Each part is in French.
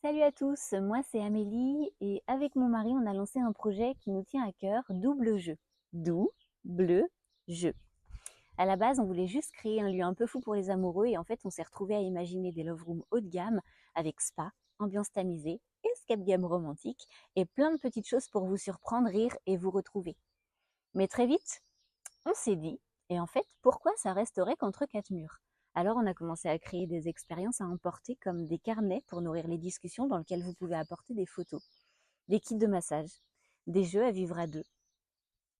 Salut à tous, moi c'est Amélie et avec mon mari on a lancé un projet qui nous tient à cœur, Double Jeu. Double Jeu. À la base on voulait juste créer un lieu un peu fou pour les amoureux et en fait on s'est retrouvé à imaginer des love rooms haut de gamme avec spa, ambiance tamisée, escape game romantique et plein de petites choses pour vous surprendre, rire et vous retrouver. Mais très vite, on s'est dit, et en fait, pourquoi ça resterait qu'entre quatre murs? Alors on a commencé à créer des expériences à emporter comme des carnets pour nourrir les discussions dans lesquelles vous pouvez apporter des photos, des kits de massage, des jeux à vivre à deux.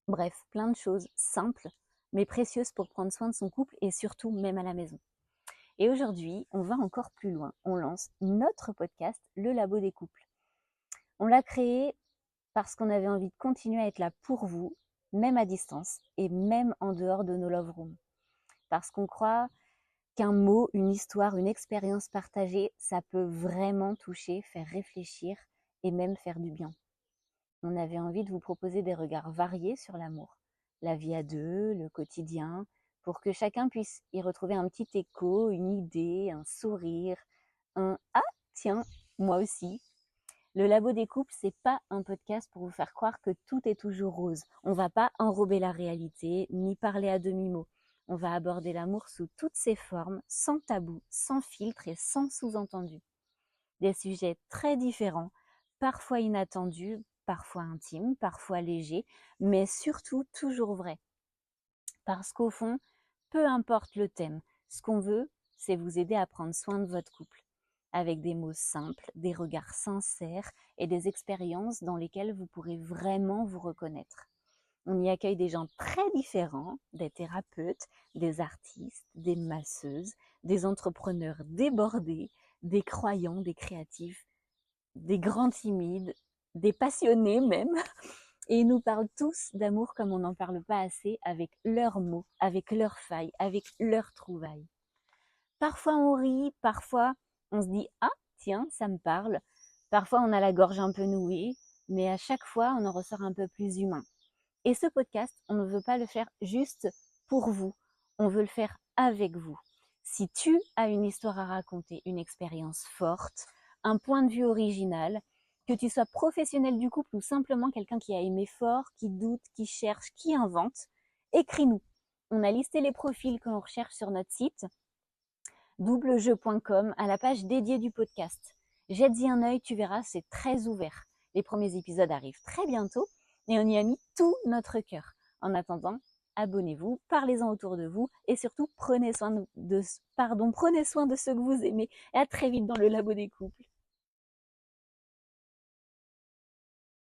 Bref, plein de choses simples mais précieuses pour prendre soin de son couple et surtout même à la maison. Et aujourd'hui, on va encore plus loin. On lance notre podcast, Le Labo des couples. On l'a créé parce qu'on avait envie de continuer à être là pour vous, même à distance et même en dehors de nos love rooms. Parce qu'on croit qu'un mot, une histoire, une expérience partagée, ça peut vraiment toucher, faire réfléchir et même faire du bien. On avait envie de vous proposer des regards variés sur l'amour, la vie à deux, le quotidien, pour que chacun puisse y retrouver un petit écho, une idée, un sourire, un ah tiens, moi aussi. Le Labo des couples, c'est pas un podcast pour vous faire croire que tout est toujours rose. On va pas enrober la réalité, ni parler à demi-mot. On va aborder l'amour sous toutes ses formes, sans tabou, sans filtre et sans sous-entendu. Des sujets très différents, parfois inattendus, parfois intimes, parfois légers, mais surtout toujours vrais. Parce qu'au fond, peu importe le thème, ce qu'on veut, c'est vous aider à prendre soin de votre couple, avec des mots simples, des regards sincères et des expériences dans lesquelles vous pourrez vraiment vous reconnaître. On y accueille des gens très différents, des thérapeutes, des artistes, des masseuses, des entrepreneurs débordés, des croyants, des créatifs, des grands timides, des passionnés même, et ils nous parlent tous d'amour comme on n'en parle pas assez, avec leurs mots, avec leurs failles, avec leurs trouvailles. Parfois on rit, parfois on se dit « Ah, tiens, ça me parle ». Parfois on a la gorge un peu nouée, mais à chaque fois on en ressort un peu plus humain. Et ce podcast, on ne veut pas le faire juste pour vous, on veut le faire avec vous. Si tu as une histoire à raconter, une expérience forte, un point de vue original, que tu sois professionnel du couple ou simplement quelqu'un qui a aimé fort, qui doute, qui cherche, qui invente, écris-nous. On a listé les profils que l'on recherche sur notre site doublejeu.com à la page dédiée du podcast. Jette-y un œil, tu verras, c'est très ouvert. Les premiers épisodes arrivent très bientôt et on y a mis tout notre cœur. En attendant, abonnez-vous, parlez-en autour de vous et surtout prenez soin de ceux que vous aimez. Et à très vite dans le Labo des couples.